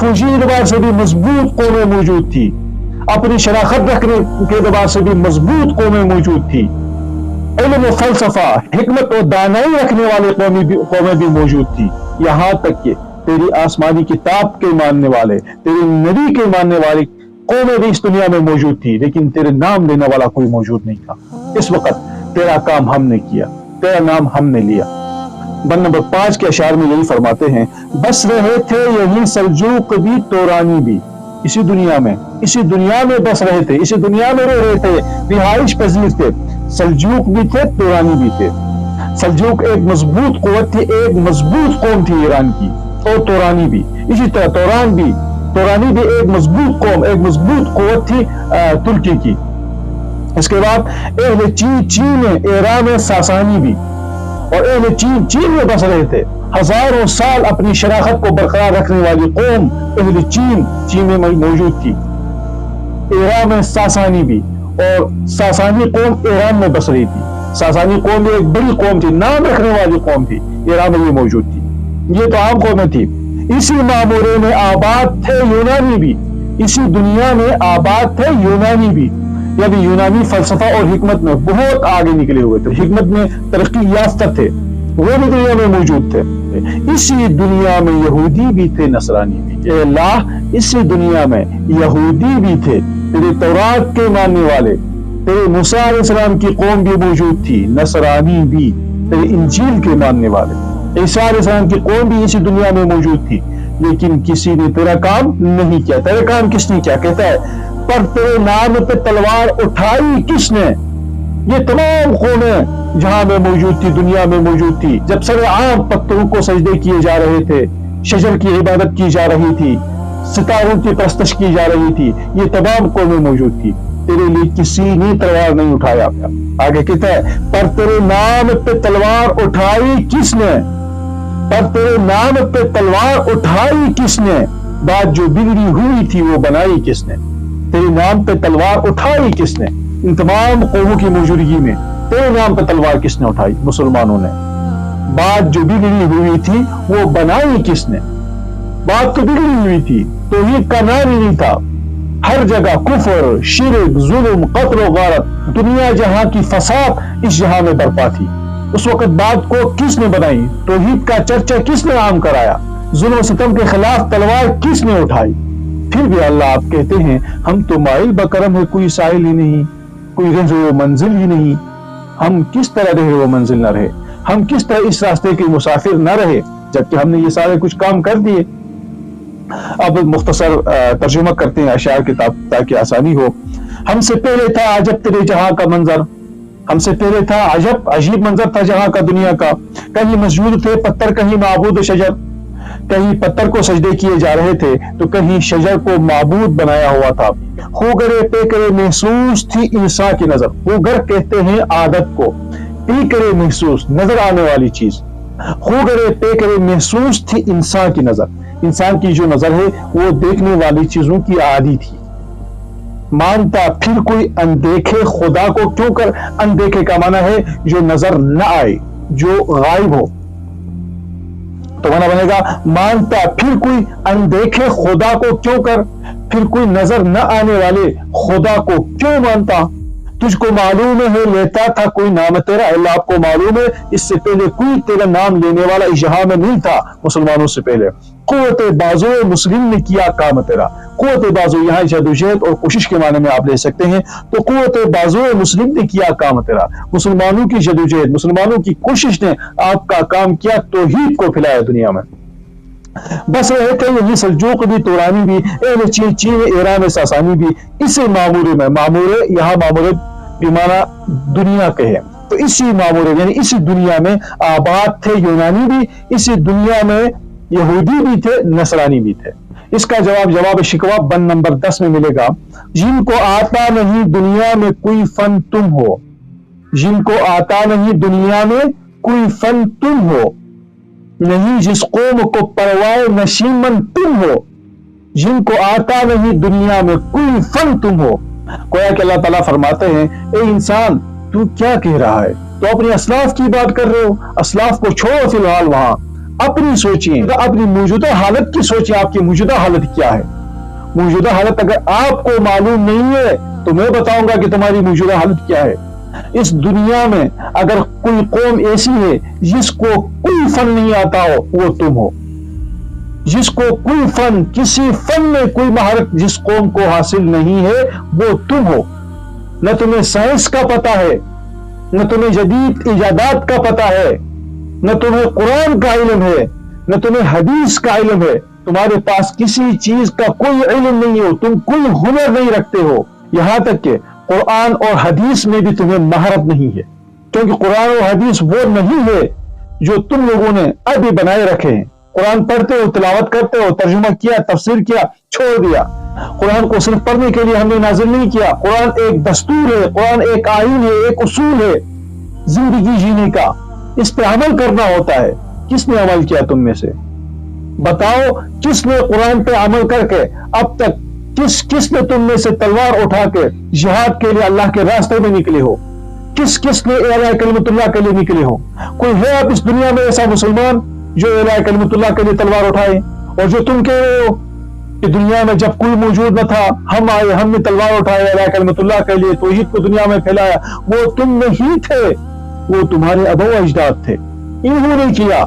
فوجی اعتبار سے بھی مضبوط قومیں موجود تھی، اپنی شناخت رکھنے کے اعتبار سے بھی مضبوط قومیں موجود تھی، علم و فلسفہ، حکمت و دانائی رکھنے والے قومیں بھی موجود تھی، یہاں تک کہ تیری آسمانی کتاب کے ماننے والے، تیرے نبی کے ماننے والے قومیں بھی اس دنیا میں موجود تھی، لیکن تیرے نام لینے والا کوئی موجود نہیں تھا۔ اس وقت تیرا کام ہم نے کیا، تیرا نام ہم نے لیا۔ بند نمبر 5 کے اشعار میں یہی فرماتے ہیں، بس رہے تھے یہی سلجوق بھی تورانی بھی، اسی دنیا میں بس رہے تھے، اسی دنیا میں رہ رہے تھے، رہائش پذیر تھے، سلجوق بھی تھے، تورانی بھی تھے۔ سلجوق ایک مضبوط قوت تھی، ایک مضبوط قوم تھی ایران کی، اور تورانی بھی اسی طرح، تورانی بھی ایک مضبوط قوم، ایک مضبوط قوت تھی ترکی کی۔ اس کے بعد اہل چین میں ایران ساسانی بھی، اور اہل چین میں بس رہے تھے، ہزاروں سال اپنی شناخت کو برقرار رکھنے والی قوم اہل چین میں موجود تھی۔ ایران ساسانی بھی، اور ساسانی قوم ایران میں بس رہی تھی۔ ساسانی قوم بھی ایک بڑی قوم تھی، نام رکھنے والی قوم تھی، ایران میں یہ موجود تھی۔ یہ تو عام قومیں تھی۔ اسی معمورے میں آباد تھے یونانی بھی، اسی دنیا میں آباد تھے یونانی بھی، یعنی یونانی فلسفہ اور حکمت میں بہت آگے نکلے ہوئے تھے، حکمت میں ترقی یافتہ تھے، وہ بھی دنیا میں موجود تھے۔ اسی دنیا میں یہودی بھی تھے، نصرانی بھی۔ اے اللہ، اسی دنیا میں یہودی بھی تھے، تیرے تورات کے ماننے والے، تیرے موسیٰ علیہ السلام کی قوم بھی موجود تھی، نصرانی بھی، تیرے انجیل کے ماننے والے، عیسیٰ علیہ السلام کی قوم بھی اسی دنیا میں موجود تھی، لیکن کسی نے تیرا کام نہیں کیا۔ تیرا کام کس نے کیا؟ کہتا ہے، پر تیرے نام پہ تلوار اٹھائی کس نے؟ یہ تمام قومیں جہاں میں موجود تھی، دنیا میں موجود تھی، جب سر عام پتھروں کو سجدے کیے جا رہے تھے، شجر کی عبادت کی جا رہی تھی، ستاروں کی پرستش کی جا رہی تھی، یہ تمام قومیں موجود تھی، تیرے لیے کسی نے تلوار نہیں اٹھایا۔ آگے کہتا ہے، پر تیرے نام پہ تلوار اٹھائی کس نے؟ پر تیرے نام پہ تلوار اٹھائی کس نے؟ بات جو بگڑی ہوئی تھی وہ بنائی کس نے؟ تیرے نام پہ تلوار اٹھائی کس نے؟ ان تمام قوموں کی موجودگی میں تیرے نام پہ تلوار کس نے اٹھائی؟ مسلمانوں نے۔ بات جو بگڑی ہوئی تھی وہ بنائی کس نے؟ بات تو بگڑی ہوئی تھی، توحید کا نام ہی نہیں تھا، ہر جگہ کفر، شرک، ظلم، قتل و غارت، دنیا جہاں کی فساد اس جہاں میں برپا تھی۔ اس وقت بات کو کس نے بنائی؟ توحید کا چرچا کس نے عام کرایا؟ ظلم و ستم کے خلاف تلوار کس نے اٹھائی؟ پھر بھی اللہ آپ کہتے ہیں، ہم تو مائل بکرم ہے، کوئی سائل ہی نہیں، کوئی رہ و منزل ہی نہیں، ہم کس طرح رہے و منزل نہ رہے، ہم کس طرح اس راستے کے مسافر نہ رہے، جبکہ ہم نے یہ سارے کچھ کام کر دیے۔ اب مختصر ترجمہ کرتے ہیں اشعار کتاب تاکہ آسانی ہو۔ ہم سے پہلے تھا عجب تیرے جہاں کا منظر، ہم سے پہلے تھا عجیب منظر تھا جہاں کا دنیا کا، کہیں مسجود تھے پتھر، کہیں معبود شجر، کہیں پتھر کو سجدے کیے جا رہے تھے تو کہیں شجر کو معبود بنایا ہوا تھا۔ خوگرے پے کرے محسوس تھی انسان کی نظر، خوگر کہتے ہیں عادت کو، پی کرے محسوس نظر آنے والی چیز، خوگرے پے کرے محسوس تھی انسان کی نظر، انسان کی جو نظر ہے وہ دیکھنے والی چیزوں کی عادی تھی۔ مانتا پھر کوئی اندیکھے خدا کو کیوں کر، اندیکھے کا معنی ہے جو نظر نہ آئے، جو غائب ہو، تو معنی بنے گا مانتا پھر کوئی اندیکھے خدا کو کیوں کر، پھر کوئی نظر نہ آنے والے خدا کو کیوں مانتا؟ تجھ کو معلوم ہے لیتا تھا کوئی نام تیرا، اللہ آپ کو معلوم ہے اس سے پہلے کوئی تیرا نام لینے والا اس جہاں میں نہیں تھا، مسلمانوں سے پہلے۔ قوت بازو مسلم نے کیا کام تیرا، قوت بازو یہاں جدوجہد اور کوشش کے معنی میں آپ لے سکتے ہیں، تو قوت بازو مسلم نے کیا کام تیرا، مسلمانوں کی جدوجہد، مسلمانوں کی کوشش نے آپ کا کام کیا، توحید کو پھیلایا دنیا میں۔ بس رہے تھے یہی سلجوق بھی، تورانی بھی، اہل چین، ایران ساسانی بھی، اسی معمورے میں، معمورے یہاں معمورے بیمانہ دنیا کے ہیں، تو اسی معمورے یعنی اسی دنیا میں آباد تھے یونانی بھی، اسی دنیا میں یہودی بھی تھے، نصرانی بھی تھے۔ اس کا جواب شکوہ بند نمبر 10 میں ملے گا، جن کو آتا نہیں دنیا میں کوئی فن تم ہو، جن کو آتا نہیں دنیا میں کوئی فن تم ہو، نہیں جس قوم کو پروائے نشیمن تم ہو، جن کو آتا نہیں دنیا میں کوئی فن تم ہو۔ گویا کہ اللہ تعالیٰ فرماتے ہیں، اے انسان تو کیا کہہ رہا ہے؟ تو اپنے اسلاف کی بات کر رہے ہو، اسلاف کو چھوڑو فی الحال وہاں، اپنی سوچیں، اپنی موجودہ حالت کی سوچیں. آپ کی موجودہ حالت کیا ہے؟ موجودہ حالت اگر آپ کو معلوم نہیں ہے تو میں بتاؤں گا کہ تمہاری موجودہ حالت کیا ہے. اس دنیا میں اگر کوئی قوم ایسی ہے جس کو کوئی فن نہیں آتا ہو، وہ تم ہو. جس کو کوئی فن، کسی فن میں کوئی مہارت جس قوم کو حاصل نہیں ہے، وہ تم ہو. نہ تمہیں سائنس کا پتہ ہے، نہ تمہیں جدید ایجادات کا پتہ ہے، نہ تمہیں قرآن کا علم ہے، نہ تمہیں حدیث کا علم ہے. تمہارے پاس کسی چیز کا کوئی علم نہیں ہو، تم کوئی ہنر نہیں رکھتے ہو. یہاں تک کہ قرآن اور حدیث میں بھی تمہیں مہارت نہیں ہے، کیونکہ قرآن اور حدیث وہ نہیں ہے جو تم لوگوں نے ابھی بنائے رکھے ہیں. قرآن پڑھتے ہو، تلاوت کرتے ہو، ترجمہ کیا، تفسیر کیا، چھوڑ دیا. قرآن کو صرف پڑھنے کے لیے ہم نے نازل نہیں کیا. قرآن ایک دستور ہے، قرآن ایک آئین ہے، ایک اصول ہے زندگی جینے کا. اس پہ عمل کرنا ہوتا ہے. کس نے عمل کیا تم میں سے؟ بتاؤ کس نے قرآن پہ عمل کر کے اب تک کس نے تم میں سے تلوار اٹھا کے جہاد کے لیے اللہ کے راستے میں نکلے ہو؟ کس نے اعلیٰ کلمت اللہ کے لیے نکلے ہو؟ کوئی ہے آپ اس دنیا میں ایسا مسلمان جو اعلیٰ کلمت اللہ کے لیے تلوار اٹھائے؟ اور جو تم کہہ رہے ہو کہ دنیا میں جب کوئی موجود نہ تھا ہم آئے، ہم نے تلوار اٹھائے اعلیٰ کلمت اللہ کے لیے، توحید کو دنیا میں پھیلایا، وہ تم نہیں تھے، وہ تمہارے آباء و اجداد تھے. انہوں نے کیا.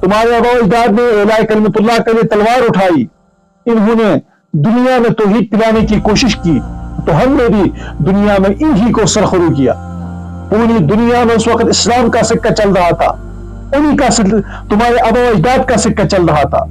تمہارے آباء و اجداد نے اعلیٰ کلمت اللہ کے لیے تلوار اٹھائی، انہوں نے دنیا میں توحید پلانے کی کوشش کی، تو ہم نے بھی دنیا میں انہی کو سرخرو کیا. پوری دنیا میں اس وقت اسلام کا سکہ چل رہا تھا، انہی کا تمہارے آباء و اجداد کا سکہ چل رہا تھا.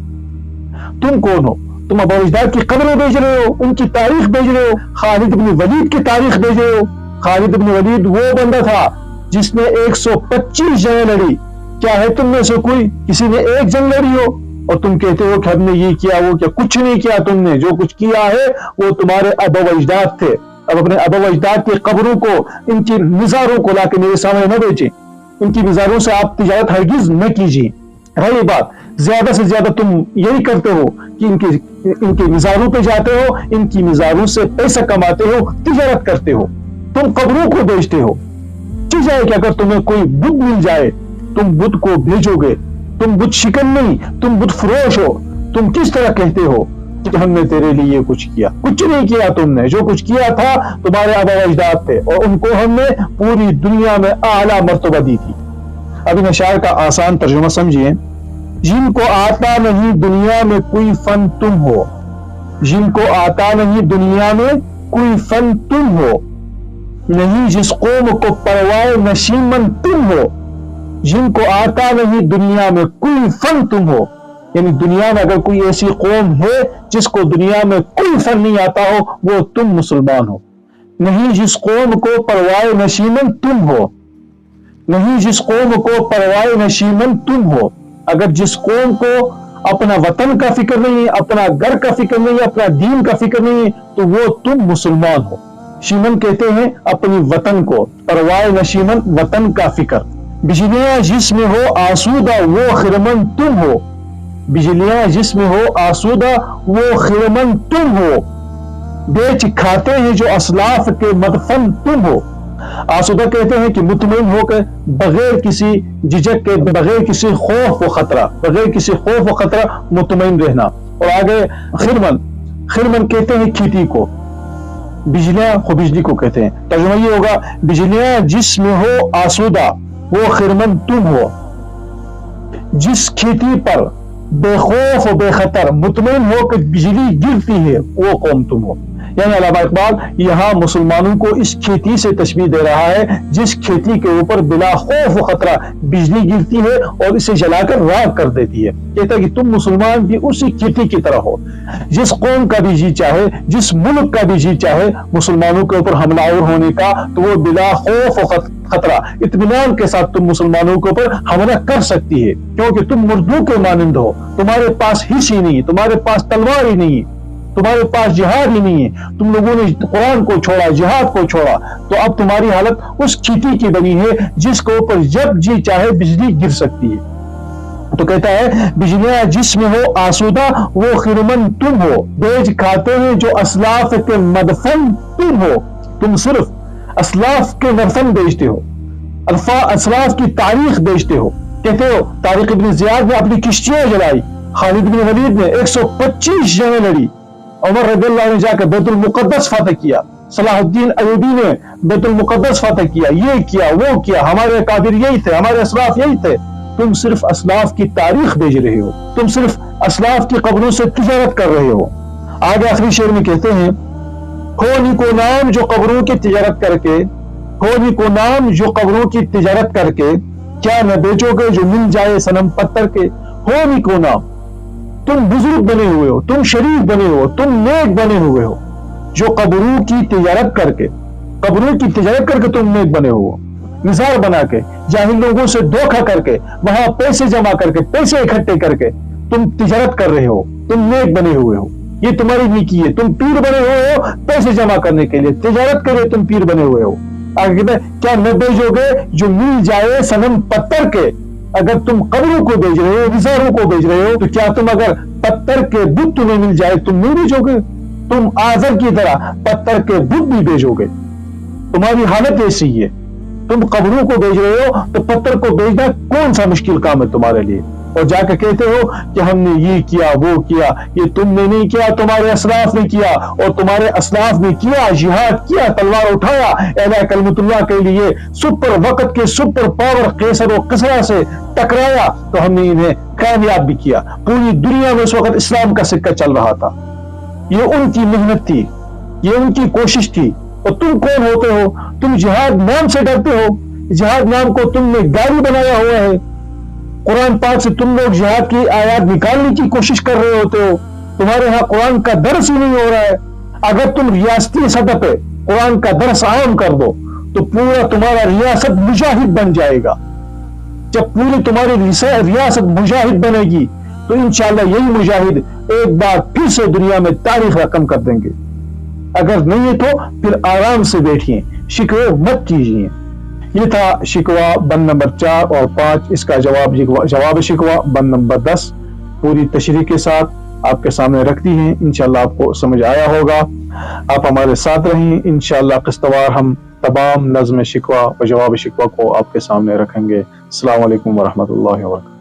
تم کون ہو؟ تم آباء و اجداد کی قبریں بیچ رہے ہو، ان کی تاریخ بیچ رہے ہو. خالد بن ولید کی تاریخ بیچ رہے ہو. خالد بن ولید وہ بندہ تھا جس نے 125 جنگیں لڑی. کیا ہے تم میں سے کوئی کسی نے ایک جنگ لڑی ہو؟ اور تم کہتے ہو کہ ہم نے یہ کیا وہ کیا. کچھ نہیں کیا تم نے. جو کچھ کیا ہے وہ تمہارے آباء و اجداد تھے. اب اپنے آباء و اجداد کی قبروں کو، ان کی مزاروں کو لا کے میرے سامنے نہ بیچیں. ان کی مزاروں سے آپ تجارت ہرگز نہ کیجیے. رہی بات، زیادہ سے زیادہ تم یہی کرتے ہو کہ ان کی مزاروں پہ جاتے ہو، ان کی مزاروں سے پیسہ کماتے ہو، تجارت کرتے ہو، تم قبروں کو بیچتے ہو. چل جائے کہ اگر تمہیں کوئی بت مل جائے تم بت کو بھیجو گے. تم بت شکن نہیں، تم بت فروش ہو. تم کس طرح کہتے ہو کہ ہم نے تیرے لیے کچھ کیا؟ کچھ نہیں کیا تم نے. جو کچھ کیا تھا تمہارے آباء و اجداد تھے، اور ان کو ہم نے پوری دنیا میں اعلیٰ مرتبہ دی تھی. اب ان اشعار کا آسان ترجمہ سمجھیے. جن کو آتا نہیں دنیا میں کوئی فن تم ہو. جن کو آتا نہیں دنیا میں کوئی فن تم ہو. نہیں جس قوم کو پروائے نشیمن تم ہو. جن کو آتا نہیں دنیا میں کوئی فن تم ہو. یعنی دنیا میں اگر کوئی ایسی قوم ہے جس کو دنیا میں کوئی فن نہیں آتا ہو، وہ تم مسلمان ہو. نہیں جس قوم کو پروائے نشیمن تم ہو. نہیں جس قوم کو پروائے نشیمن تم ہو. اگر جس قوم کو اپنا وطن کا فکر نہیں ہے، اپنا گھر کا فکر نہیں ہے، اپنا دین کا فکر نہیں ہے، تو وہ تم مسلمان ہو. شیمن کہتے ہیں اپنی وطن کو، پروائے نشیمن وطن کا فکر. بجلیاں جس میں ہو آسودہ وہ خرمن تم ہو. بجلیاں جس میں ہو آسودہ وہ خرمن تم ہو. بیچ کھاتے ہیں جو اسلاف کے مدفن تم ہو. آسودہ کہتے ہیں کہ مطمئن ہو کر، بغیر کسی جھجک کے، بغیر کسی خوف و خطرہ، بغیر کسی خوف و خطرہ مطمئن رہنا. اور آگے خرمن کہتے ہیں کھیتی کو. بجلیاں خو بجلی کو کہتے ہیں. ترجمہ یہ ہوگا بجلیاں جس میں ہو آسودہ وہ خرمن تم ہو. جس کھیتی پر بے خوف و بے خطر مطمئن ہو کہ بجلی گرتی ہے، وہ قوم تم ہو. یعنی علامہ اقبال یہاں مسلمانوں کو اس کھیتی سے تشبیہ دے رہا ہے جس کھیتی کے اوپر بلا خوف و خطرہ بجلی گرتی ہے اور اسے جلا کر راکھ کر دیتی ہے. کہتا ہے کہ تم مسلمان بھی اسی کھیتی کی طرح ہو. جس قوم کا بھی جی چاہے، جس ملک کا بھی جی چاہے مسلمانوں کے اوپر حملہ آور ہونے کا، تو وہ بلا خوف و خطرہ اطمینان کے ساتھ تم مسلمانوں کے اوپر حملہ کر سکتی ہے، کیونکہ تم مردوں کے مانند ہو. تمہارے پاس حص ہی نہیں، تمہارے پاس تلوار ہی نہیں، تمہارے پاس جہاد ہی نہیں ہے. تم لوگوں نے قرآن کو چھوڑا، جہاد کو چھوڑا، تو اب تمہاری حالت اس کھیتی کی بنی ہے جس کے اوپر جب جی چاہے بجلی گر سکتی ہے. تو کہتا ہے بجلیاں جس میں ہو آسودہ وہ خرمن تم ہو. بیچ کھاتے ہیں جو اسلاف کے مدفن تم ہو. تم صرف اسلاف کے مدفن بیچتے ہو، اسلاف کی تاریخ بیچتے ہو. کہتے ہو طارق ابن زیاد نے اپنی کشتیاں جلائی، خالد بن ولید نے 125 جنگیں لڑی، عمر رضی اللہ عنہ نے جا کر بیت المقدس فتح کیا، صلاح الدین ایوبی نے بیت المقدس فتح کیا، یہ کیا وہ کیا، ہمارے اکابر یہی تھے، ہمارے اسلاف یہی تھے۔ تم صرف اسلاف کی تاریخ بھیج رہے ہو، تم صرف اسلاف کی قبروں سے تجارت کر رہے ہو۔ آگے آخری شعر میں کہتے ہیں، ہو نیکو نام جو قبروں کی تجارت کر کے، ہو نیکو نام جو قبروں کی تجارت کر کے، کیا نہ بیچو گے جو مل جائے صنم پتھر کے۔ ہو نیکو نام، تم بزرگ بنے ہوئے ہو، تم شریف بنے ہو، تم نیک بنے ہوئے ہو، جو قبروں کی تجارت کر کے، قبروں کی تجارت کر کے تم نیک بنے ہو، نثار بنا کے، جاہل لوگوں سے دھوکہ کر کے، وہاں پیسے جمع کر کے، پیسے اکٹھے کر کے تم تجارت کر رہے ہو، تم نیک بنے ہوئے ہو، یہ تمہاری نیکی ہے۔ تم پیر بنے ہوئے ہو پیسے جمع کرنے کے لیے، تجارت کے لیے تم پیر بنے ہوئے ہو۔ آگے کہتے ہیں، کیا نہ بیچو گے جو مل جائے صنم پتھر کے۔ اگر تم قبروں کو بیچ رہے ہو، نثاروں کو بیچ رہے ہو، تو کیا تم اگر پتھر کے بت تمہیں مل جائے تم نہیں بیچو گے؟ تم آزر کی طرح پتھر کے بت بھی بیچو گے۔ تمہاری حالت ایسی ہے، تم قبروں کو بیچ رہے ہو تو پتھر کو بیچنا کون سا مشکل کام ہے تمہارے لیے؟ اور جا کے کہتے ہو کہ ہم نے یہ کیا وہ کیا۔ یہ تم نے نہیں کیا، تمہارے اسلاف نے کیا، اور تمہارے اسلاف نے کیا، جہاد کیا، تلوار اٹھایا اعلیٰ کلمت اللہ کے لیے، سپر وقت کے سپر پاور قیصر و کسریٰ سے ٹکرایا تو ہم نے انہیں کامیاب بھی کیا۔ پوری دنیا میں اس وقت اسلام کا سکہ چل رہا تھا۔ یہ ان کی محنت تھی، یہ ان کی کوشش تھی۔ اور تم کون ہوتے ہو؟ تم جہاد نام سے ڈرتے ہو، جہاد نام کو تم نے گالی بنایا ہوا ہے۔ قرآن پاک سے تم لوگ جہاد کی آیات نکالنے کی کوشش کر رہے ہوتے ہو، تمہارے ہاں قرآن کا درس ہی نہیں ہو رہا ہے۔ اگر تم ریاستی سطح پہ قرآن کا درس عام کر دو تو پورا تمہارا ریاست مجاہد بن جائے گا۔ جب پوری تمہاری ریاست مجاہد بنے گی تو انشاءاللہ یہی مجاہد ایک بار پھر سے دنیا میں تاریخ رقم کر دیں گے۔ اگر نہیں ہے تو پھر آرام سے بیٹھیے، شکوے مت کیجیے۔ یہ تھا شکوہ بند نمبر 4 اور 5، اس کا جواب شکوہ بند نمبر 10 پوری تشریح کے ساتھ آپ کے سامنے رکھتی ہیں۔ انشاءاللہ آپ کو سمجھ آیا ہوگا۔ آپ ہمارے ساتھ رہیں، انشاءاللہ قسطوار ہم تمام نظم شکوہ و جواب شکوہ کو آپ کے سامنے رکھیں گے۔ السلام علیکم ورحمۃ اللہ وبرکاتہ۔